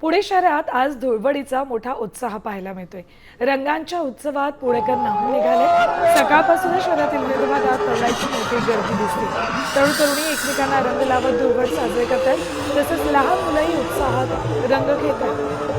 पुणे शहरात आज धुळवडीचा मोठा उत्साह पाहायला मिळतोय। रंगांच्या उत्सवात पुणेकर न्हाऊन निघाले। सकाळपासूनच शहरातील विविध भागात रंगांची मोठी गर्दी दिसते। तरुण तरुणी एकमेकांना रंग लावत धुळवड साजरे करतात, तसंच लहान मुलंही उत्साहात रंग खेळतात।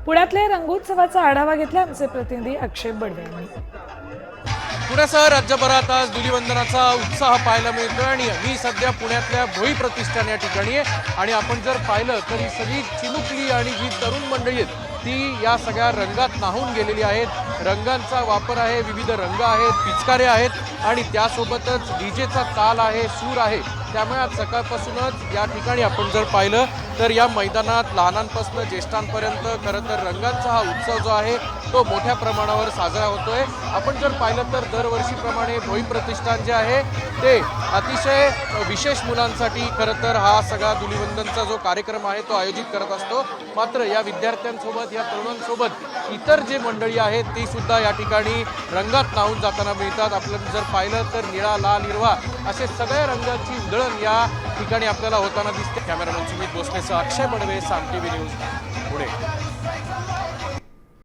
पुण्यातल्या रंगोत्सवाचा आढावा घेतला आमचे प्रतिनिधी अक्षय बडवे यांनी। पुण्यासह राज्यभरात आज धुलीवंदनाचा उत्साह पाहायला मिळतोय आणि मी सध्या पुण्यातल्या भोई प्रतिष्ठान या ठिकाणी आहे आणि आपण जर पाहिलं तर ही सगळी चिमुकली आणि जी तरुण मंडळी आहेत ती या सगळ्या रंगात न्हाऊन गेलेली आहेत। रंगांचा वापर आहे, विविध रंग आहेत, पिचकारे आहेत आणि त्यासोबतच डीजेचा ताल आहे, सूर आहे। त्यामुळे आज सकाळपासूनच या ठिकाणी आपण जर पाहिलं तर या मैदानात लहानांपासून ज्येष्ठांपर्यंत खरं तर रंगांचा हा उत्सव जो आहे तो मोठ्या प्रमाणावर साजरा होतोय। आपण जर पाहिलं तर दरवर्षीप्रमाणे भोई प्रतिष्ठान जे आहे ते अतिशय विशेष मुलांसाठी खरं तर हा सगळा धुलीवंदनचा जो कार्यक्रम आहे तो आयोजित करत असतो। मात्र या विद्यार्थ्यांसोबत या तरुणांसोबत इतर जे मंडळी आहेत ती सुद्धा या ठिकाणी रंगात न्हाऊन जाताना मिळतात। आपण जर पाहिलं तर निळा, लाल, हिरवा असे सगळ्या रंगाची उधळण या ठिकाणी आपल्याला होताना दिसते। कॅमेरामन सुमित भोसलेसह अक्षय बडवे, साम टीव्ही न्यूज, पुणे।